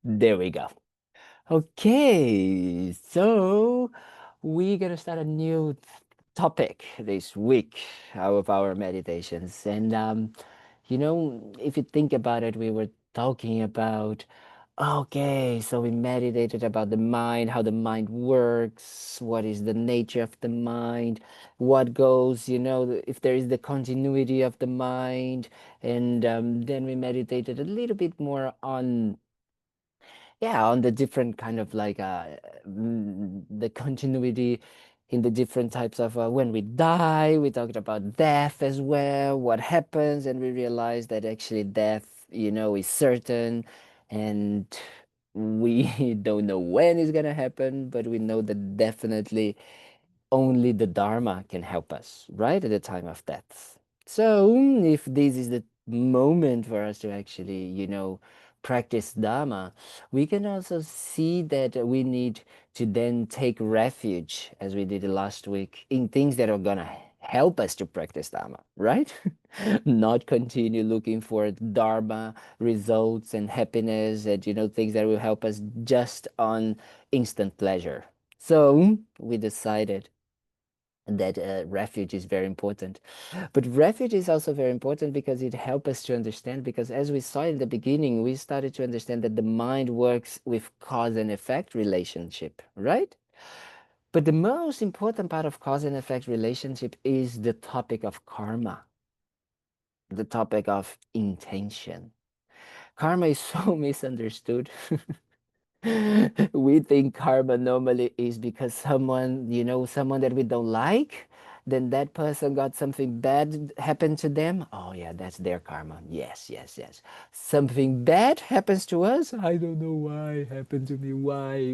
There we go. Okay, so we're gonna start a new topic this week of our meditations. And if you think about it, we were talking about, okay, so we meditated about the mind, how the mind works, what is the nature of the mind, what goes, if there is the continuity of the mind. And then we meditated a little bit more on, yeah, on the different kind of like the continuity in the different types of when we die. We talked about death as well, what happens, and we realized that actually death, is certain, and we don't know when it's gonna happen, but we know that definitely only the Dharma can help us, right, at the time of death. So, if this is the moment for us to actually, practice Dharma, we can also see that we need to then take refuge, as we did last week, in things that are gonna help us to practice Dharma, right? Not continue looking for Dharma results and happiness and, things that will help us just on instant pleasure. So, we decided that refuge is very important. But refuge is also very important because it helps us to understand, because as we saw in the beginning, we started to understand that the mind works with cause and effect relationship, right? But the most important part of cause and effect relationship is the topic of karma, the topic of intention. Karma is so misunderstood. We think karma normally is because someone that we don't like, then that person got something bad happen to them. Oh yeah, that's their karma. Yes, yes, yes. Something bad happens to us. I don't know why it happened to me. Why?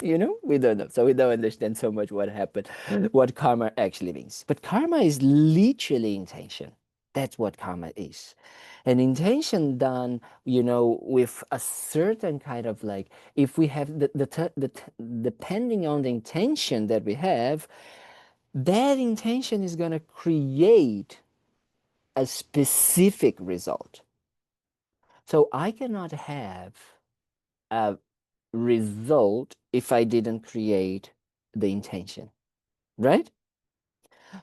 We don't know. So we don't understand so much what happened, what karma actually means. But karma is literally intention. That's what karma is. An intention done, with a certain kind of like, if we have depending on the intention that we have, that intention is going to create a specific result. So I cannot have a result if I didn't create the intention, right?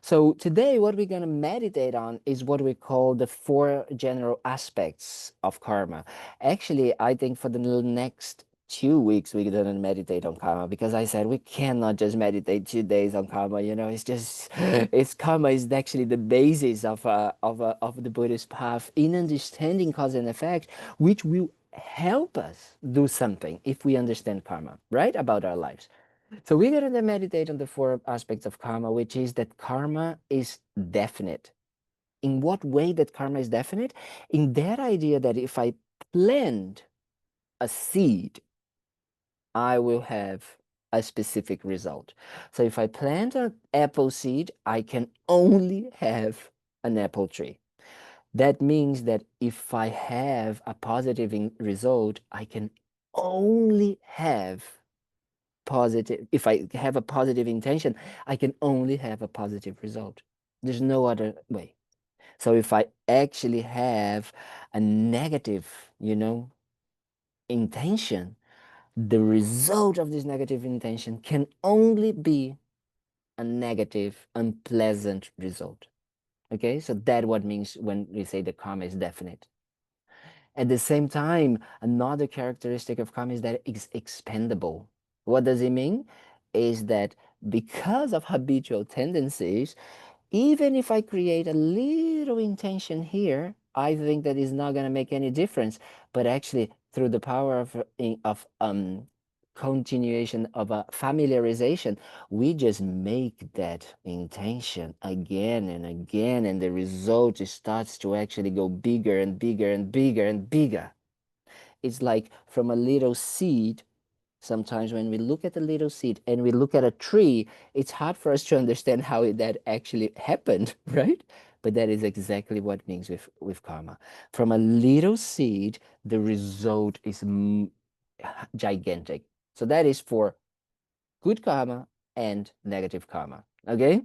So today, what we're going to meditate on is what we call the four general aspects of karma. Actually, I think for the next 2 weeks, we're going to meditate on karma, because I said we cannot just meditate 2 days on karma. It's just, it's karma is actually the basis of the Buddhist path in understanding cause and effect, which will help us do something if we understand karma, right, about our lives. So we're going to meditate on the four aspects of karma, which is that karma is definite. In what way that karma is definite? In that idea that if I plant a seed, I will have a specific result. So if I plant an apple seed, I can only have an apple tree. That means that if I have a positive result, I can only have positive. If I have a positive intention, I can only have a positive result. There's no other way. So if I actually have a negative, intention, the result of this negative intention can only be a negative, unpleasant result. Okay, so that what means when we say the karma is definite. At the same time, another characteristic of karma is that it's expendable. What does it mean? Is that because of habitual tendencies, even if I create a little intention here, I think that is not going to make any difference. But actually, through the power of continuation of a familiarization, we just make that intention again and again, and the result starts to actually go bigger and bigger and bigger and bigger. It's like from a little seed. Sometimes when we look at a little seed and we look at a tree, it's hard for us to understand how that actually happened, right? But that is exactly what it means with karma. From a little seed, the result is gigantic. So that is for good karma and negative karma. Okay?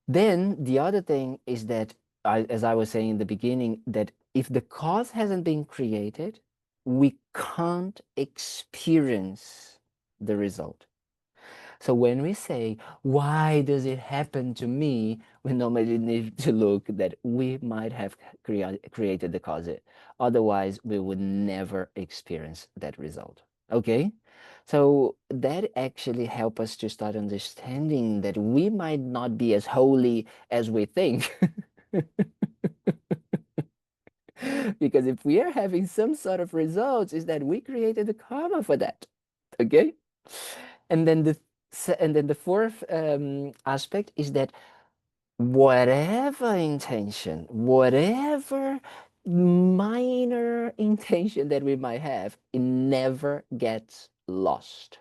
Then the other thing is that, as I was saying in the beginning, that if the cause hasn't been created, we can't experience the result. So when we say, why does it happen to me? We normally need to look that we might have created the cause. Otherwise, we would never experience that result. Okay? So that actually help us to start understanding that we might not be as holy as we think. Because if we are having some sort of results, is that we created the karma for that. Okay? And then the fourth aspect is that whatever intention, whatever minor intention that we might have, it never gets lost.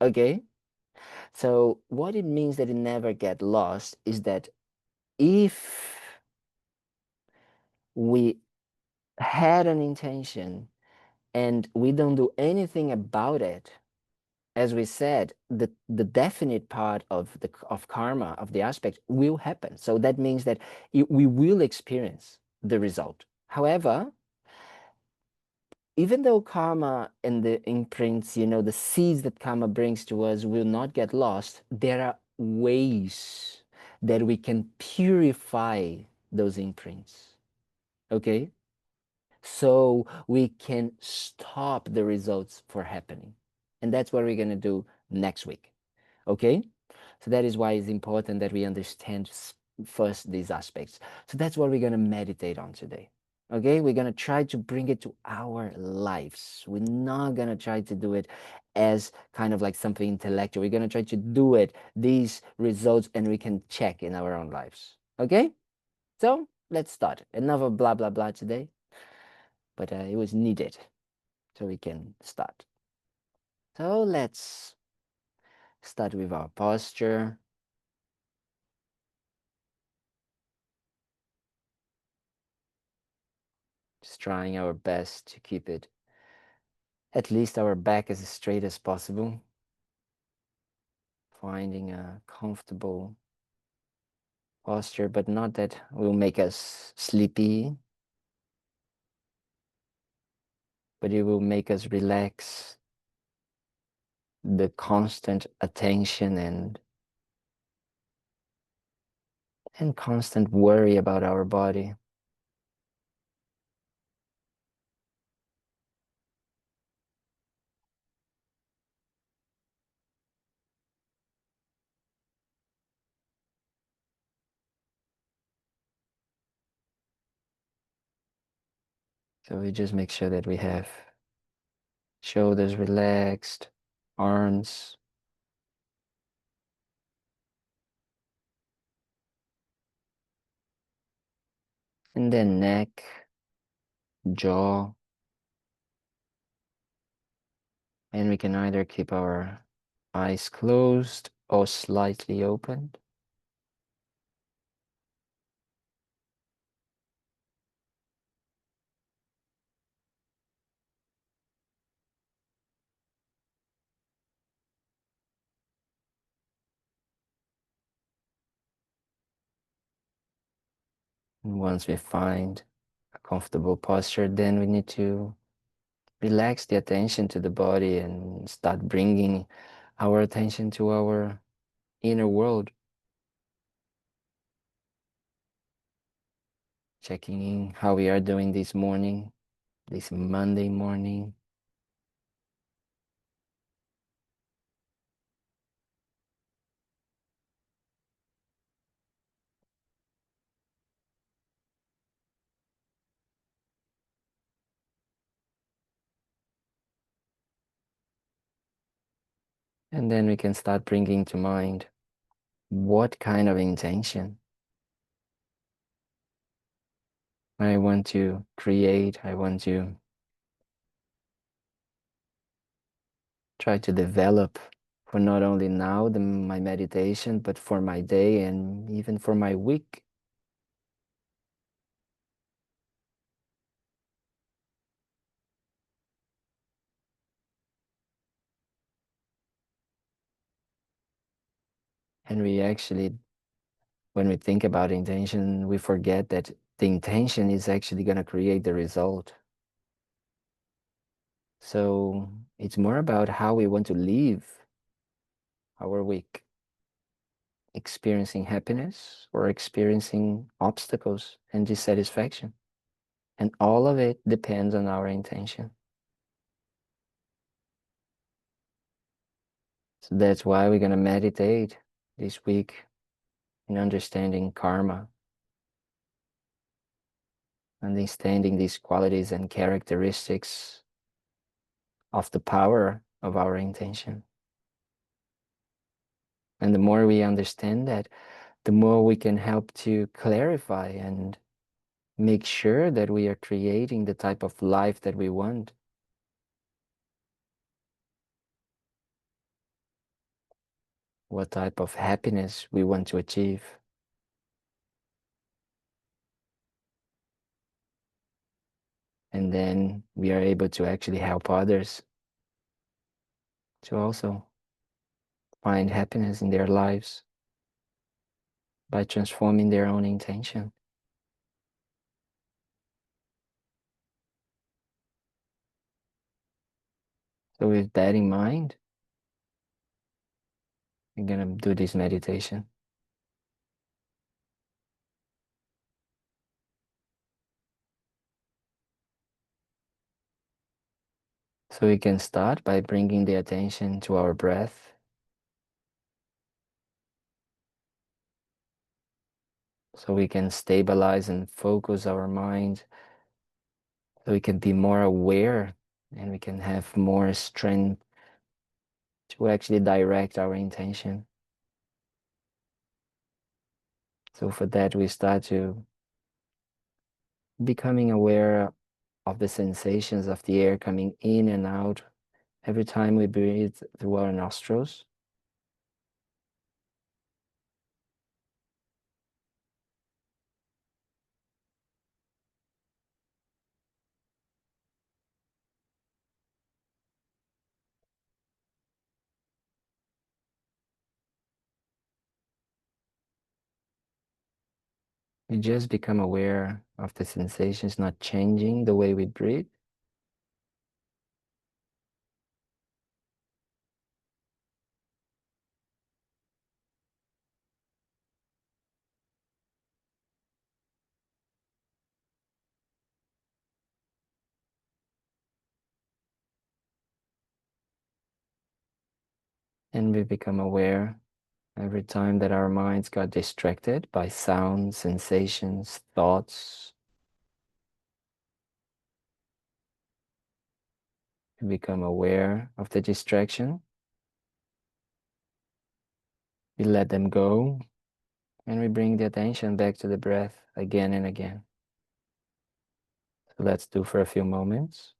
Okay? So what it means that it never get lost is that if we had an intention and we don't do anything about it, as we said, the definite part of the of karma of the aspect will happen. So that means that we will experience the result. However, even though karma and the imprints, the seeds that karma brings to us will not get lost, there are ways that we can purify those imprints. Okay? So we can stop the results for happening. And that's what we're going to do next week. Okay? So that is why it's important that we understand first these aspects. So that's what we're going to meditate on today. Okay? We're going to try to bring it to our lives. We're not going to try to do it as kind of like something intellectual. We're going to try to do it, these results, and we can check in our own lives. Okay? So let's start. Another blah, blah, blah today. But it was needed so we can start. So let's start with our posture. Just trying our best to keep it at least our back as straight as possible. Finding a comfortable posture, but not that will make us sleepy, but it will make us relax. The constant attention and constant worry about our body. So we just make sure that we have shoulders relaxed, arms, and then neck, jaw, and we can either keep our eyes closed or slightly opened. And once we find a comfortable posture, then we need to relax the attention to the body and start bringing our attention to our inner world. Checking in how we are doing this morning, this Monday morning. And then we can start bringing to mind what kind of intention I want to create, I want to try to develop for not only now my meditation, but for my day and even for my week. And we actually, when we think about intention, we forget that the intention is actually going to create the result. So it's more about how we want to live our week, experiencing happiness or experiencing obstacles and dissatisfaction. And all of it depends on our intention. So that's why we're going to meditate this week in understanding karma, understanding these qualities and characteristics of the power of our intention. And the more we understand that, the more we can help to clarify and make sure that we are creating the type of life that we want. What type of happiness we want to achieve. And then we are able to actually help others to also find happiness in their lives by transforming their own intention. So with that in mind, we're going to do this meditation. So we can start by bringing the attention to our breath. So we can stabilize and focus our mind. So we can be more aware and we can have more strength to actually direct our intention. So for that, we start to becoming aware of the sensations of the air coming in and out every time we breathe through our nostrils. We just become aware of the sensations not changing the way we breathe. And we become aware every time that our minds got distracted by sounds, sensations, thoughts. We become aware of the distraction. We let them go and we bring the attention back to the breath again and again. So let's do for a few moments.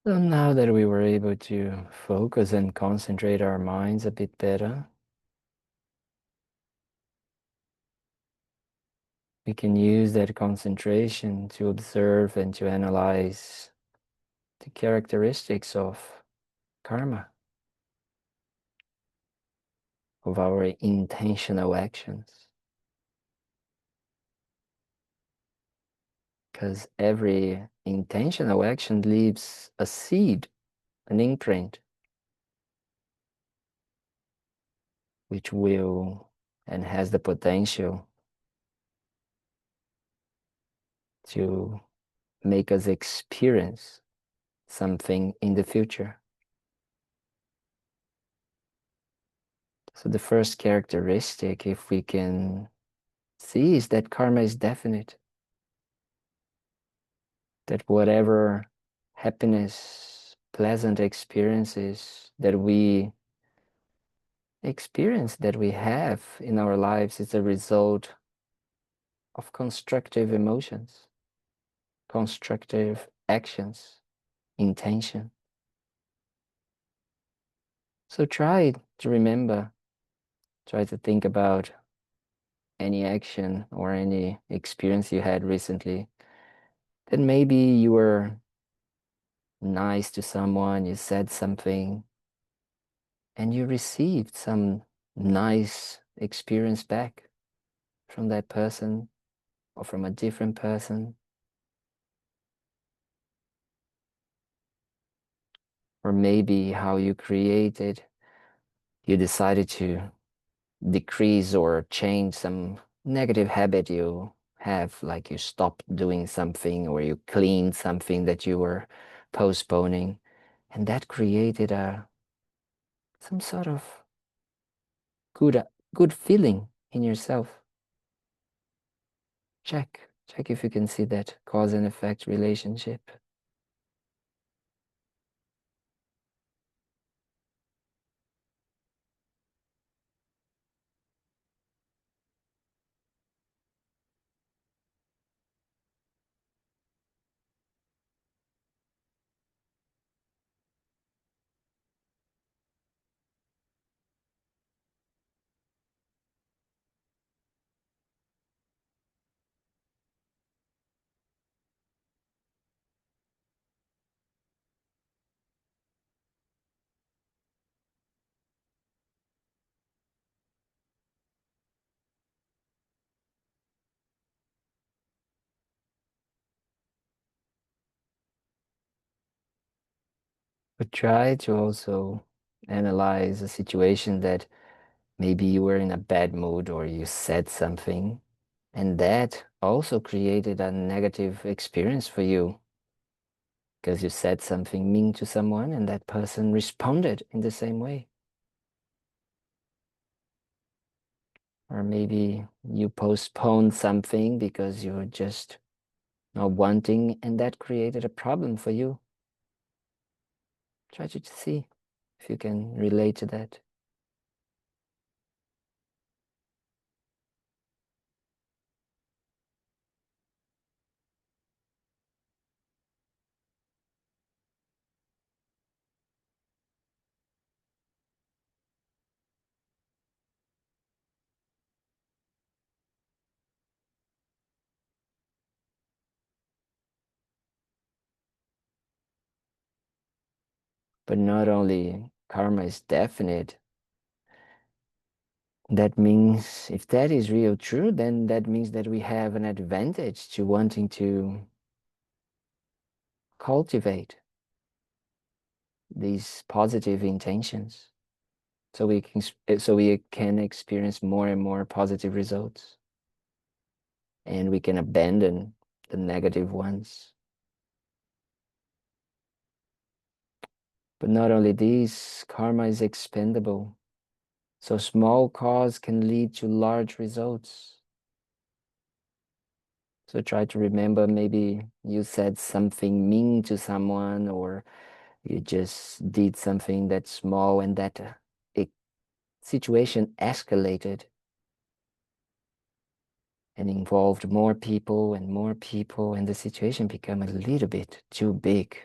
So now that we were able to focus and concentrate our minds a bit better, we can use that concentration to observe and to analyze the characteristics of karma, of our intentional actions. Because every intentional action leaves a seed, an imprint, which will and has the potential to make us experience something in the future. So the first characteristic, if we can see, is that karma is definite. That whatever happiness, pleasant experiences that we experience, that we have in our lives, is a result of constructive emotions, constructive actions, intention. So try to remember, try to think about any action or any experience you had recently that maybe you were nice to someone, you said something, and you received some nice experience back from that person or from a different person. Or maybe how you created, you decided to decrease or change some negative habit you have, like you stopped doing something or you cleaned something that you were postponing, and that created a some sort of good feeling in yourself. Check if you can see that cause and effect relationship. But try to also analyze a situation that maybe you were in a bad mood or you said something, and that also created a negative experience for you because you said something mean to someone and that person responded in the same way. Or maybe you postponed something because you were just not wanting, and that created a problem for you. Try to see if you can relate to that. But not only karma is definite, that means if that is real true, then that means that we have an advantage to wanting to cultivate these positive intentions so we can experience more and more positive results, and we can abandon the negative ones. But not only this, karma is expendable. So small cause can lead to large results. So try to remember, maybe you said something mean to someone, or you just did something that's small, and that situation escalated and involved more people, and the situation became a little bit too big.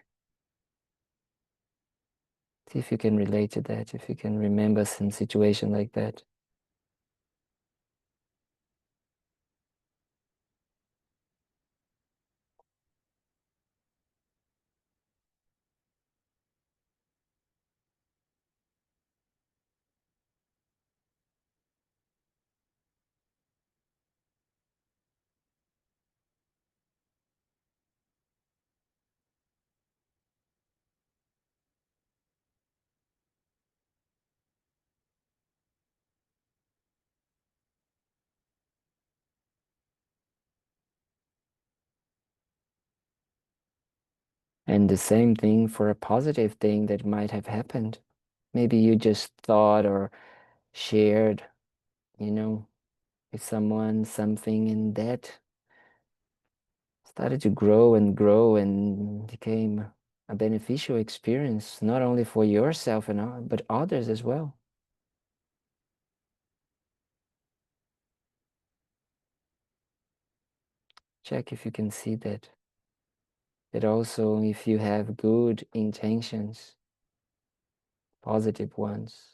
See if you can relate to that, if you can remember some situation like that. And the same thing for a positive thing that might have happened. Maybe you just thought or shared, you know, with someone something, and that started to grow and became a beneficial experience, not only for yourself and but others as well. Check if you can see that. That also, if you have good intentions, positive ones,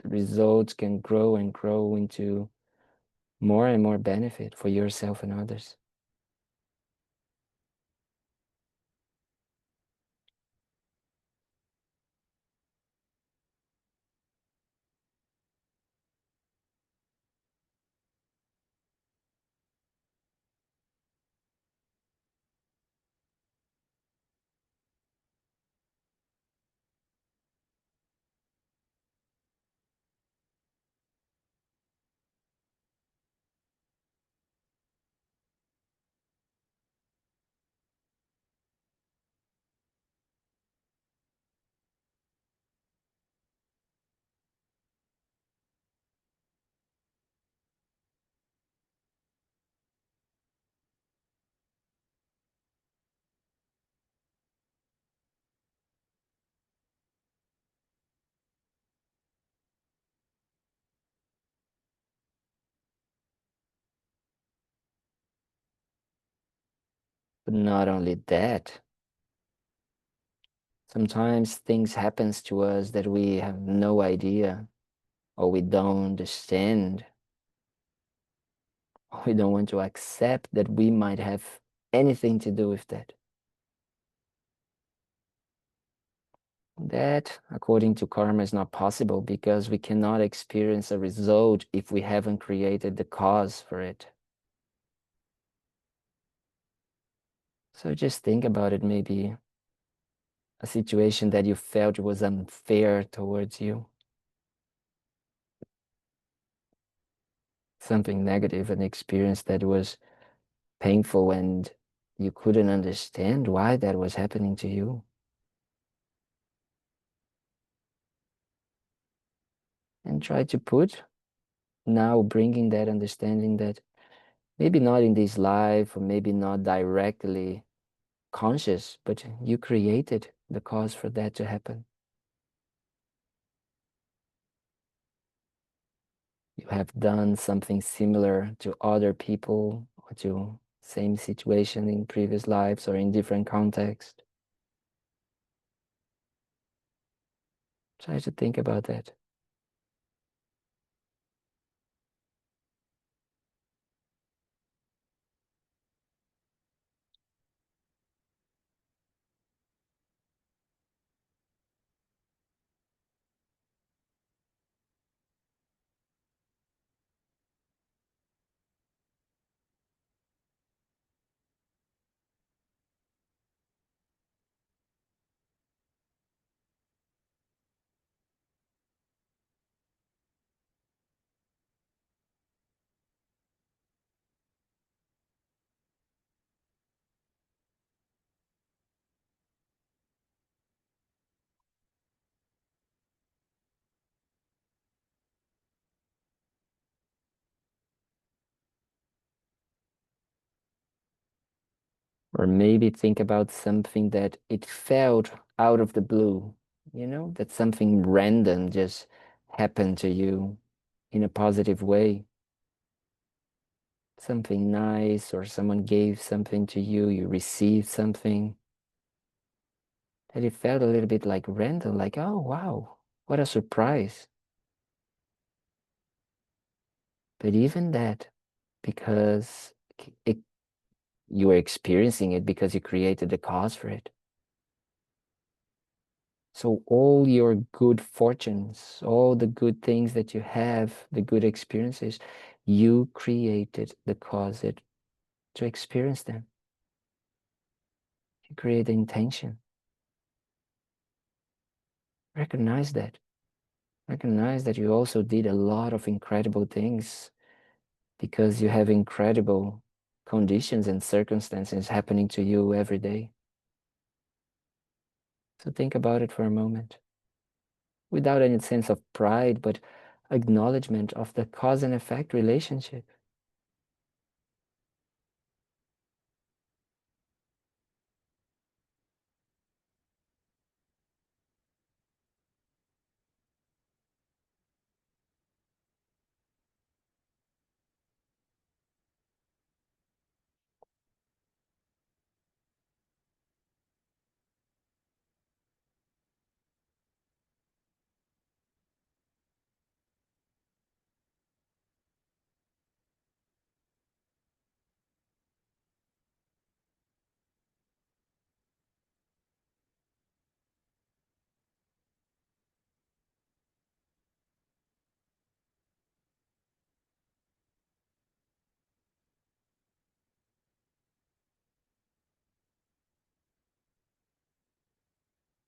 the results can grow and grow into more and more benefit for yourself and others. But not only that, sometimes things happens to us that we have no idea or we don't understand. Or we don't want to accept that we might have anything to do with that. That, according to karma, is not possible because we cannot experience a result if we haven't created the cause for it. So just think about it, maybe a situation that you felt was unfair towards you, something negative, an experience that was painful and you couldn't understand why that was happening to you. And try to put now bringing that understanding that maybe not in this life or maybe not directly conscious, but you created the cause for that to happen. You have done something similar to other people or to same situation in previous lives or in different contexts. Try to think about that. Or maybe think about something that it felt out of the blue, that something random just happened to you in a positive way. Something nice, or someone gave something to you, you received something, that it felt a little bit like random, like, oh wow, what a surprise. But even that, because it, you were experiencing it because you created the cause for it. So all your good fortunes, all the good things that you have, the good experiences, you created the cause it to experience them. You create the intention. Recognize that. Recognize that you also did a lot of incredible things because you have incredible conditions and circumstances happening to you every day. So think about it for a moment without any sense of pride, but acknowledgement of the cause and effect relationship.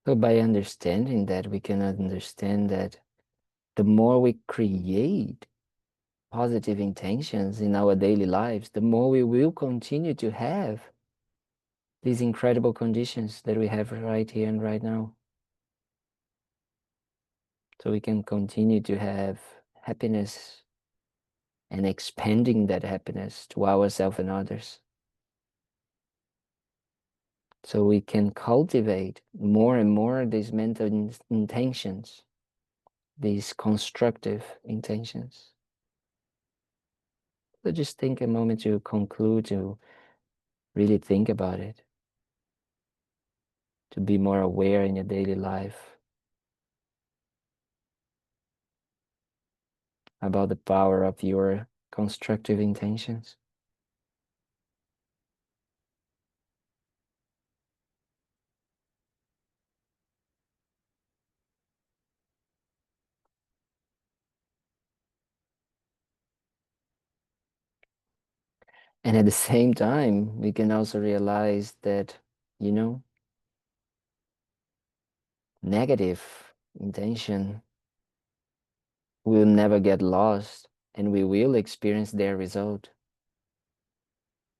So by understanding that, we can understand that the more we create positive intentions in our daily lives, the more we will continue to have these incredible conditions that we have right here and right now. So we can continue to have happiness and expanding that happiness to ourselves and others. So we can cultivate more and more these mental intentions, these constructive intentions. So just think a moment to conclude, to really think about it, to be more aware in your daily life about the power of your constructive intentions. And at the same time, we can also realize that, you know, negative intention will never get lost and we will experience their result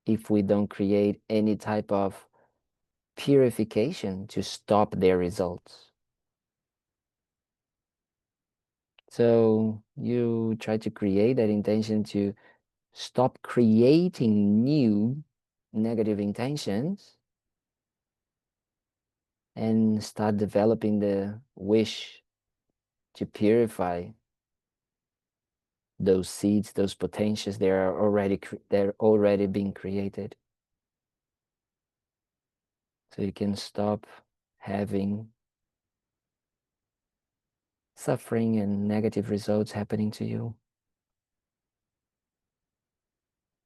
if we don't create any type of purification to stop their results. So you try to create that intention to stop creating new negative intentions and start developing the wish to purify those seeds, those potentials. They're already being created. So you can stop having suffering and negative results happening to you.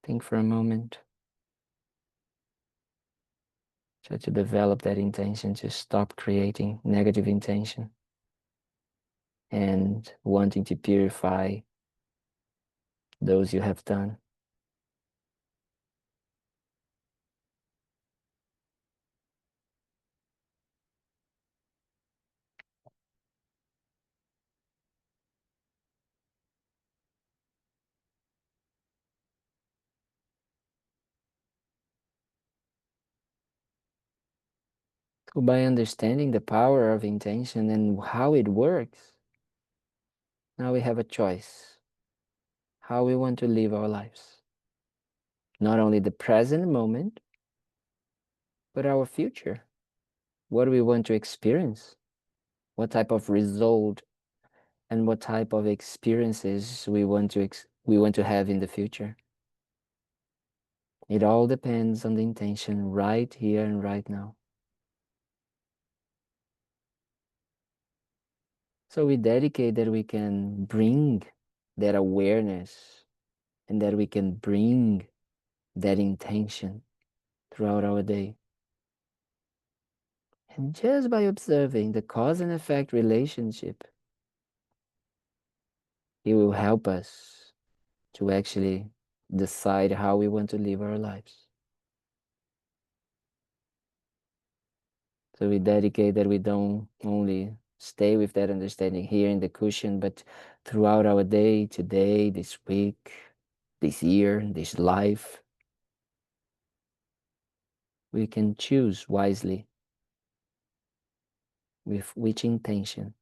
Think for a moment. Try to develop that intention to stop creating negative intention and wanting to purify those you have done. So by understanding the power of intention and how it works, now we have a choice how we want to live our lives. Not only the present moment, but our future. What do we want to experience? What type of result and what type of experiences we want to have in the future? It all depends on the intention right here and right now. So we dedicate that we can bring that awareness and that we can bring that intention throughout our day. And just by observing the cause and effect relationship, it will help us to actually decide how we want to live our lives. So we dedicate that we don't only stay with that understanding here in the cushion, but throughout our day, today, this week, this year, this life, we can choose wisely with which intention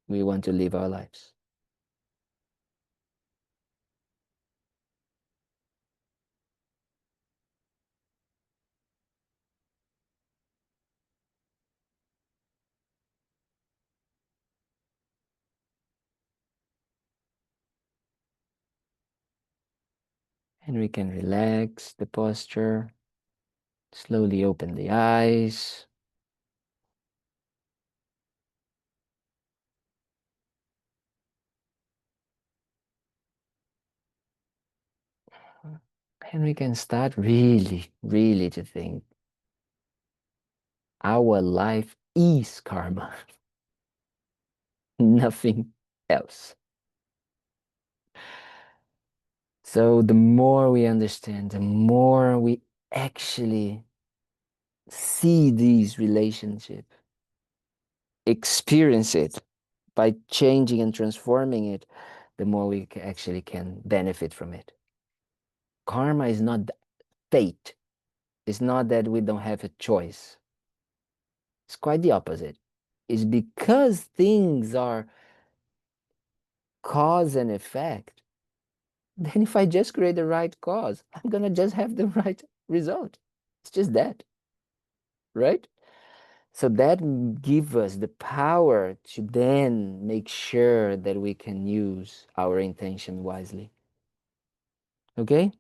we want to live our lives. And we can relax the posture, slowly open the eyes. And we can start really, really to think our life is karma, nothing else. So the more we understand, the more we actually see these relationships, experience it by changing and transforming it, the more we actually can benefit from it. Karma is not fate. It's not that we don't have a choice. It's quite the opposite. It's because things are cause and effect. Then if I just create the right cause, I'm gonna just have the right result. It's just that, right? So that gives us the power to then make sure that we can use our intention wisely. Okay?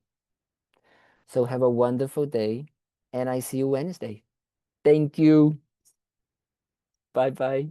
So have a wonderful day, and I see you Wednesday. Thank you. Bye bye.